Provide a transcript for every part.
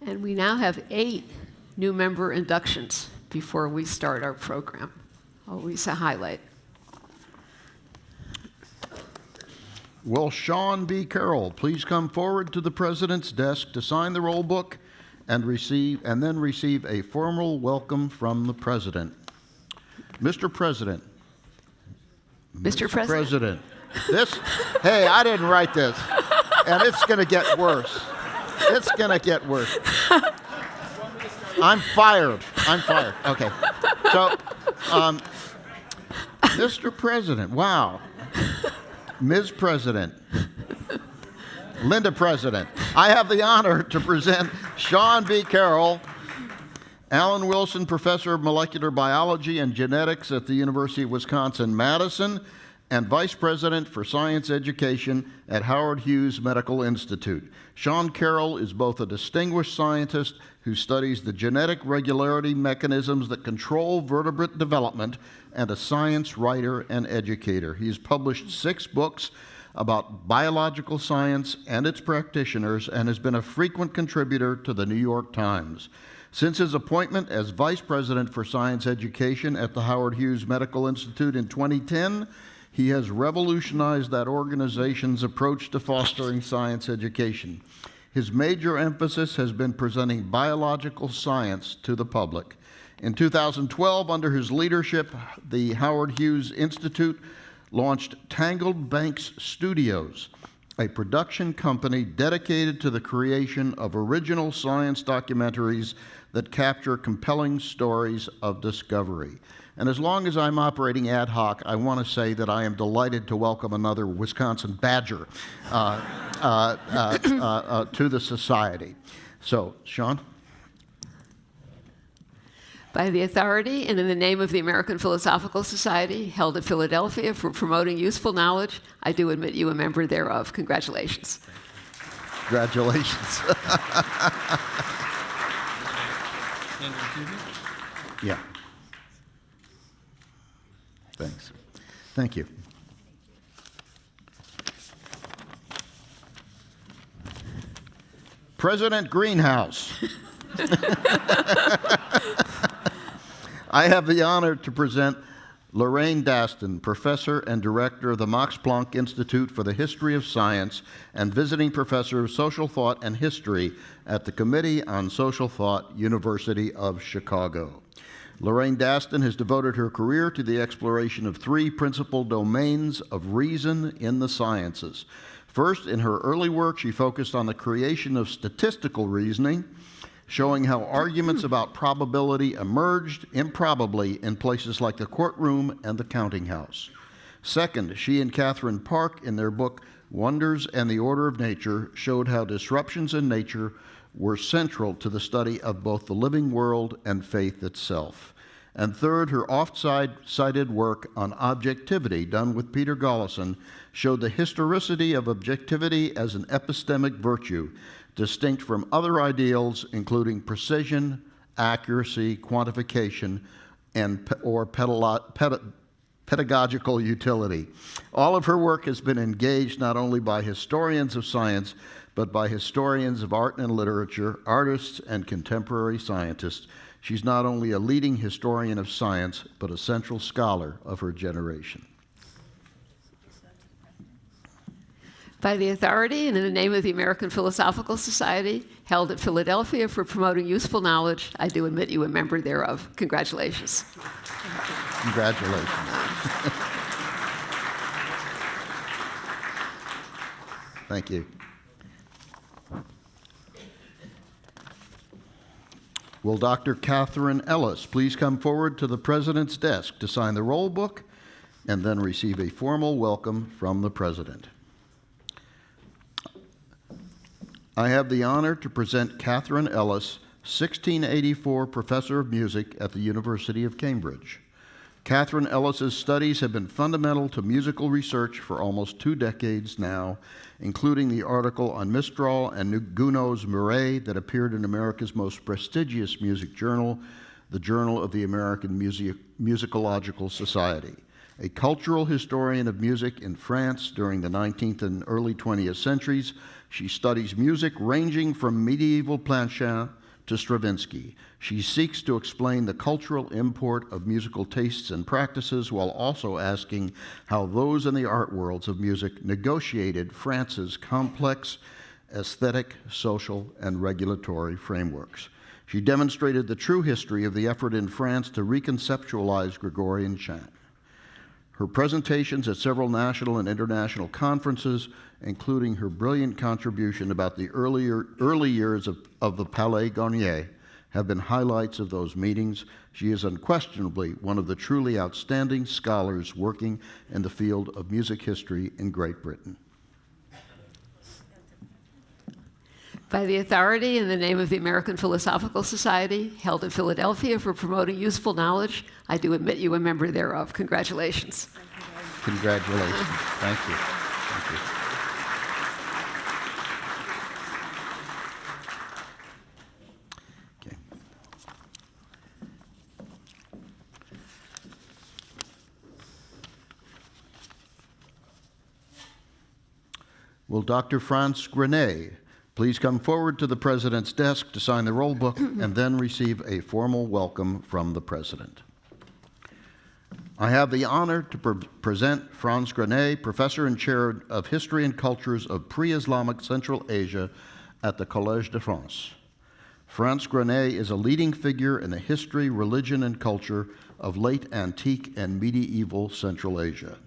And we now have 8 new member inductions before we start our program. Always a highlight. Will Sean B. Carroll please come forward to the President's desk to sign the roll book and then receive a formal welcome from the President. Mr. President. Mr. President. This, hey, I didn't write this, and it's going to get worse. It's going to get worse. I'm fired. Okay. So, Mr. President, wow. Ms. President, Linda President, I have the honor to present Sean B. Carroll, Alan Wilson Professor of Molecular Biology and Genetics at the University of Wisconsin-Madison, and Vice President for Science Education at Howard Hughes Medical Institute. Sean Carroll is both a distinguished scientist who studies the genetic regularity mechanisms that control vertebrate development and a science writer and educator. He has published 6 books about biological science and its practitioners and has been a frequent contributor to the New York Times. Since his appointment as Vice President for Science Education at the Howard Hughes Medical Institute in 2010, he has revolutionized that organization's approach to fostering science education. His major emphasis has been presenting biological science to the public. In 2012, under his leadership, the Howard Hughes Institute launched Tangled Banks Studios, a production company dedicated to the creation of original science documentaries that capture compelling stories of discovery. And as long as I'm operating ad hoc, I want to say that I am delighted to welcome another Wisconsin Badger to the Society. So, Sean? By the authority and in the name of the American Philosophical Society, held at Philadelphia for promoting useful knowledge, I do admit you a member thereof. Congratulations. Congratulations. Yeah. Thanks. Thank you. President Greenhouse. I have the honor to present Lorraine Doston, Professor and Director of the Max Planck Institute for the History of Science and Visiting Professor of Social Thought and History at the Committee on Social Thought, University of Chicago. Lorraine Doston has devoted her career to the exploration of 3 principal domains of reason in the sciences. First, in her early work, she focused on the creation of statistical reasoning, showing how arguments about probability emerged improbably in places like the courtroom and the counting house. Second, she and Katherine Park, in their book Wonders and the Order of Nature, showed how disruptions in nature were central to the study of both the living world and faith itself. And third, her oft-cited work on objectivity, done with Peter Gollison, showed the historicity of objectivity as an epistemic virtue, distinct from other ideals, including precision, accuracy, quantification, or pedagogical utility. All of her work has been engaged not only by historians of science, but by historians of art and literature, artists, and contemporary scientists. She's not only a leading historian of science, but a central scholar of her generation. By the authority and in the name of the American Philosophical Society, held at Philadelphia for promoting useful knowledge, I do admit you a member thereof. Congratulations. Congratulations. Thank you. Will Dr. Katherine Ellis please come forward to the President's desk to sign the roll book and then receive a formal welcome from the President. I have the honor to present Katherine Ellis, 1684 Professor of Music at the University of Cambridge. Katherine Ellis's studies have been fundamental to musical research for almost 2 decades now, including the article on Mistral and Gounod's Mireille that appeared in America's most prestigious music journal, the Journal of the American Musicological Society. A cultural historian of music in France during the 19th and early 20th centuries, She studies music ranging from medieval Planchin to Stravinsky. She seeks to explain the cultural import of musical tastes and practices while also asking how those in the art worlds of music negotiated France's complex aesthetic, social, and regulatory frameworks. She demonstrated the true history of the effort in France to reconceptualize Gregorian chant. Her presentations at several national and international conferences, including her brilliant contribution about the early years of the Palais Garnier, have been highlights of those meetings. She is unquestionably one of the truly outstanding scholars working in the field of music history in Great Britain. By the authority and the name of the American Philosophical Society, held in Philadelphia for promoting useful knowledge, I do admit you a member thereof. Congratulations. Congratulations. Thank you. Thank you. Okay. Will Dr. France Grenet please come forward to the President's desk to sign the roll book and then receive a formal welcome from the President. I have the honor to present Franz Grenet, Professor and Chair of History and Cultures of Pre-Islamic Central Asia at the Collège de France. Franz Grenet is a leading figure in the history, religion, and culture of late antique and medieval Central Asia.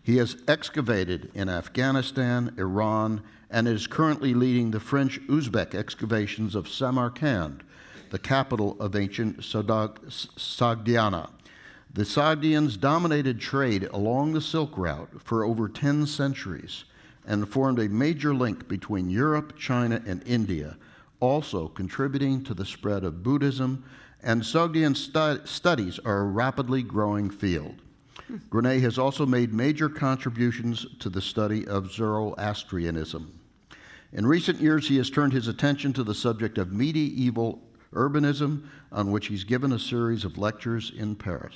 He has excavated in Afghanistan, Iran, and is currently leading the French-Uzbek excavations of Samarkand, the capital of ancient Sogdiana. The Sogdians dominated trade along the Silk Route for over 10 centuries and formed a major link between Europe, China, and India, also contributing to the spread of Buddhism, and Sogdian studies are a rapidly growing field. Grenet has also made major contributions to the study of Zoroastrianism. In recent years, he has turned his attention to the subject of medieval urbanism, on which he's given a series of lectures in Paris.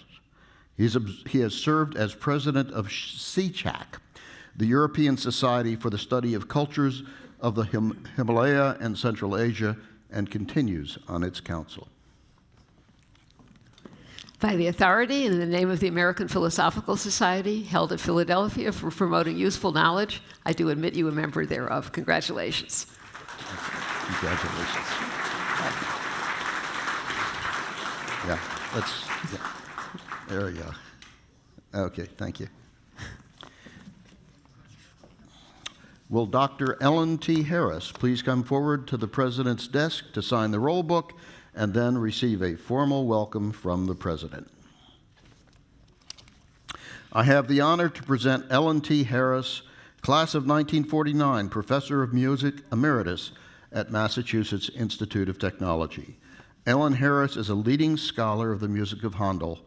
He has served as president of CICAC, the European Society for the Study of Cultures of the Himalaya and Central Asia, and continues on its council. By the authority and in the name of the American Philosophical Society, held at Philadelphia for promoting useful knowledge, I do admit you a member thereof. Congratulations. Congratulations. Yeah, there we go. Okay, thank you. Will Dr. Ellen T. Harris please come forward to the President's desk to sign the roll book and then receive a formal welcome from the President. I have the honor to present Ellen T. Harris, class of 1949, Professor of Music, Emeritus at Massachusetts Institute of Technology. Ellen Harris is a leading scholar of the music of Handel,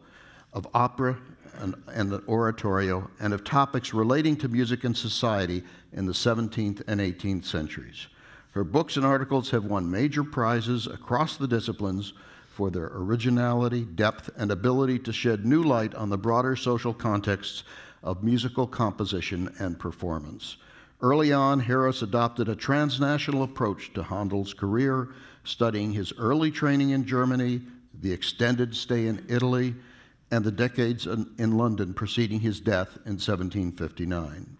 of opera and the oratorio, and of topics relating to music and society in the 17th and 18th centuries. Her books and articles have won major prizes across the disciplines for their originality, depth, and ability to shed new light on the broader social contexts of musical composition and performance. Early on, Harris adopted a transnational approach to Handel's career, studying his early training in Germany, the extended stay in Italy, and the decades in London preceding his death in 1759.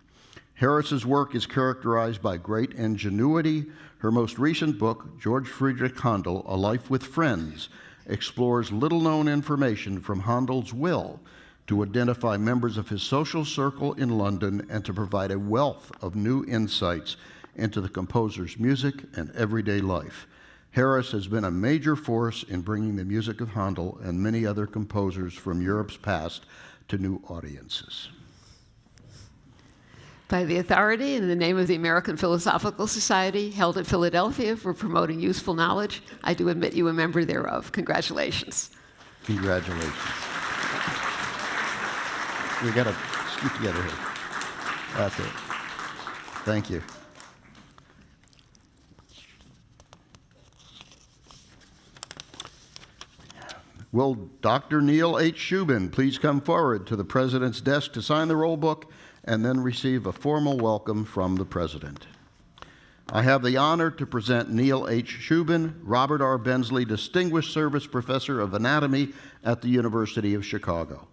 Harris's work is characterized by great ingenuity. Her most recent book, George Friedrich Handel, A Life with Friends, explores little-known information from Handel's will to identify members of his social circle in London and to provide a wealth of new insights into the composer's music and everyday life. Harris has been a major force in bringing the music of Handel and many other composers from Europe's past to new audiences. By the authority and in the name of the American Philosophical Society, held at Philadelphia for promoting useful knowledge, I do admit you a member thereof. Congratulations. Congratulations. We got to scoot together here. That's it. Thank you. Will Dr. Neil H. Shubin please come forward to the President's desk to sign the roll book and then receive a formal welcome from the President. I have the honor to present Neil H. Shubin, Robert R. Bensley Distinguished Service Professor of Anatomy at the University of Chicago.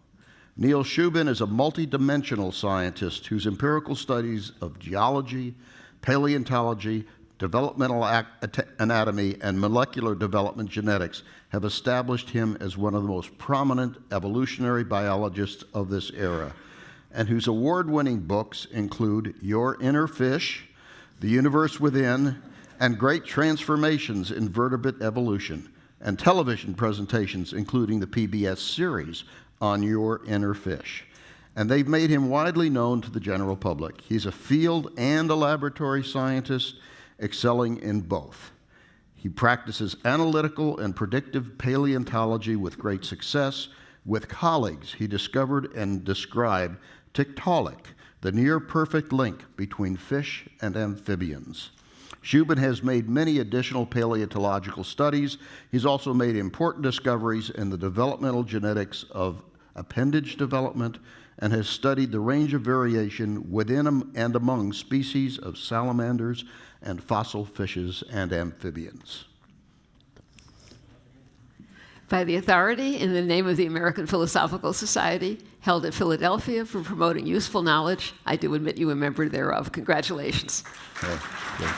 Neil Shubin is a multidimensional scientist whose empirical studies of geology, paleontology, developmental anatomy, and molecular development genetics have established him as one of the most prominent evolutionary biologists of this era, and whose award-winning books include Your Inner Fish, The Universe Within, and Great Transformations in Vertebrate Evolution, and television presentations including the PBS series on Your Inner Fish. And they've made him widely known to the general public. He's a field and a laboratory scientist, excelling in both. He practices analytical and predictive paleontology with great success. With colleagues, he discovered and described tiktaalik, the near-perfect link between fish and amphibians. Shubin has made many additional paleontological studies. He's also made important discoveries in the developmental genetics of appendage development and has studied the range of variation within and among species of salamanders and fossil fishes and amphibians. By the authority in the name of the American Philosophical Society, held at Philadelphia for promoting useful knowledge, I do admit you a member thereof. Congratulations. Okay. Good.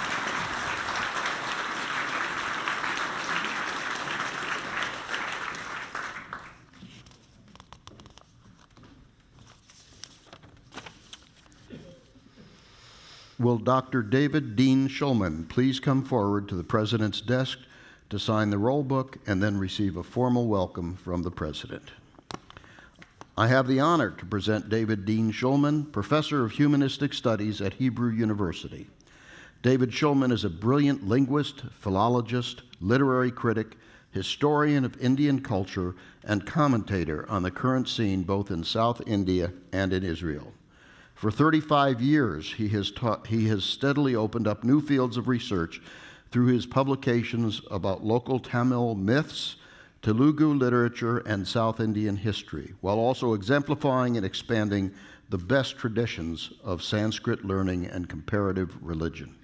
Will Dr. David Dean Shulman please come forward to the President's desk to sign the roll book and then receive a formal welcome from the President. I have the honor to present David Dean Shulman, Professor of Humanistic Studies at Hebrew University. David Shulman is a brilliant linguist, philologist, literary critic, historian of Indian culture, and commentator on the current scene both in South India and in Israel. For 35 years, he has steadily opened up new fields of research through his publications about local Tamil myths, Telugu literature, and South Indian history, while also exemplifying and expanding the best traditions of Sanskrit learning and comparative religion.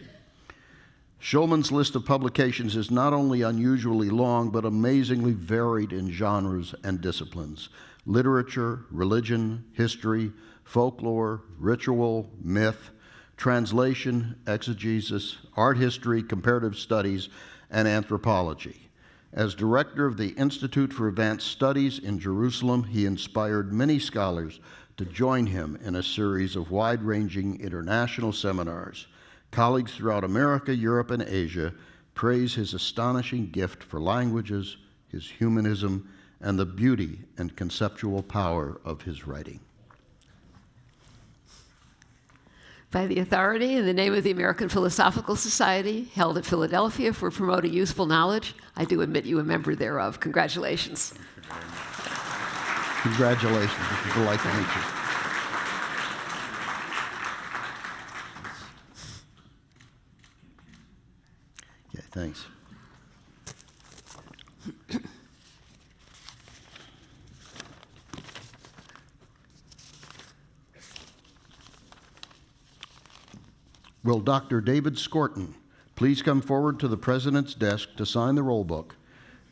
Shulman's list of publications is not only unusually long, but amazingly varied in genres and disciplines: literature, religion, history, folklore, ritual, myth, translation, exegesis, art history, comparative studies, and anthropology. As director of the Institute for Advanced Studies in Jerusalem, he inspired many scholars to join him in a series of wide-ranging international seminars. Colleagues throughout America, Europe, and Asia praise his astonishing gift for languages, his humanism, and the beauty and conceptual power of his writing. By the authority in the name of the American Philosophical Society, held at Philadelphia for promoting useful knowledge, I do admit you a member thereof. Congratulations. Congratulations. It's a delight to meet you. Okay, thanks. Will Dr. David Skorton please come forward to the President's desk to sign the roll book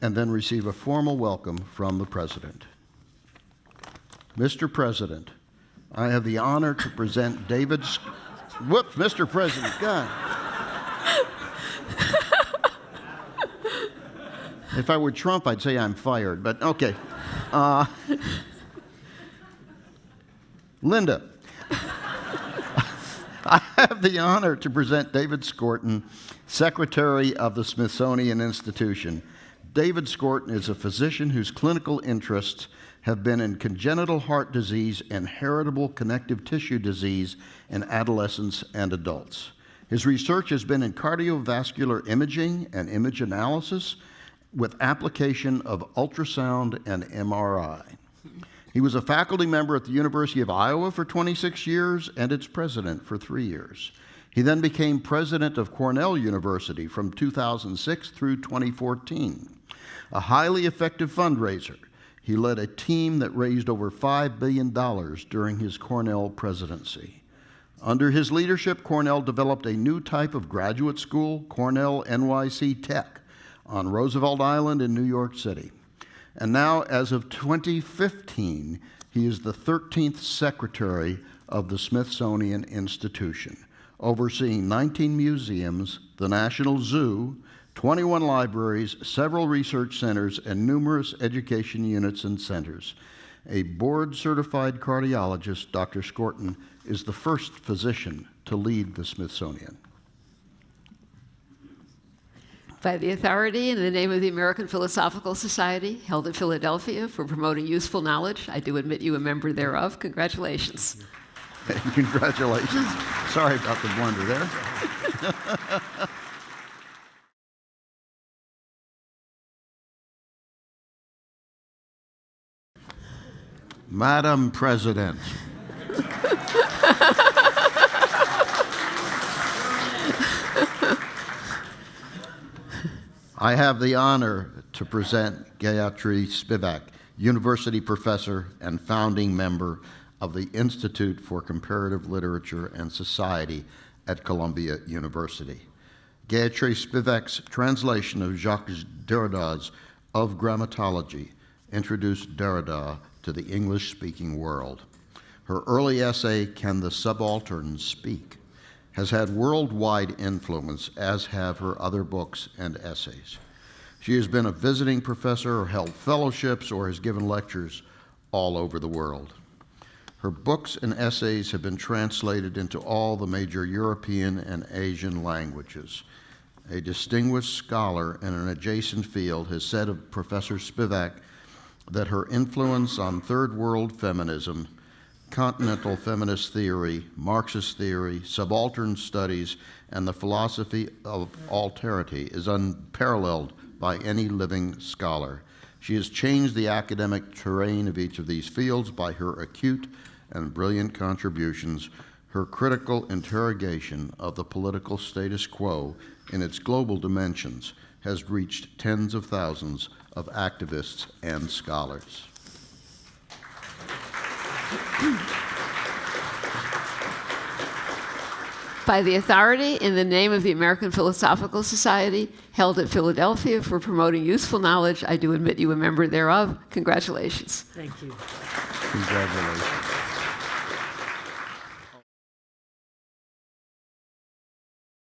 and then receive a formal welcome from the President. Mr. President, I have the honor to present Whoops, Mr. President, God. If I were Trump, I'd say I'm fired, but okay. Linda. I have the honor to present David Skorton, Secretary of the Smithsonian Institution. David Skorton is a physician whose clinical interests have been in congenital heart disease and heritable connective tissue disease in adolescents and adults. His research has been in cardiovascular imaging and image analysis with application of ultrasound and MRI. He was a faculty member at the University of Iowa for 26 years and its president for 3 years. He then became president of Cornell University from 2006 through 2014. A highly effective fundraiser, he led a team that raised over $5 billion during his Cornell presidency. Under his leadership, Cornell developed a new type of graduate school, Cornell NYC Tech, on Roosevelt Island in New York City. And now, as of 2015, he is the 13th secretary of the Smithsonian Institution, overseeing 19 museums, the National Zoo, 21 libraries, several research centers, and numerous education units and centers. A board-certified cardiologist, Dr. Skorton, is the first physician to lead the Smithsonian. By the authority and in the name of the American Philosophical Society, held in Philadelphia for promoting useful knowledge, I do admit you a member thereof. Congratulations. Congratulations. Sorry about the blunder there. Madam President. I have the honor to present Gayatri Spivak, University Professor and founding member of the Institute for Comparative Literature and Society at Columbia University. Gayatri Spivak's translation of Jacques Derrida's Of Grammatology introduced Derrida to the English-speaking world. Her early essay, Can the Subaltern Speak?, has had worldwide influence, as have her other books and essays. She has been a visiting professor or held fellowships or has given lectures all over the world. Her books and essays have been translated into all the major European and Asian languages. A distinguished scholar in an adjacent field has said of Professor Spivak that her influence on third world feminism, continental feminist theory, Marxist theory, subaltern studies, and the philosophy of alterity is unparalleled by any living scholar. She has changed the academic terrain of each of these fields by her acute and brilliant contributions. Her critical interrogation of the political status quo in its global dimensions has reached tens of thousands of activists and scholars. By the authority in the name of the American Philosophical Society, held at Philadelphia for promoting useful knowledge, I do admit you a member thereof. Congratulations. Thank you. Congratulations.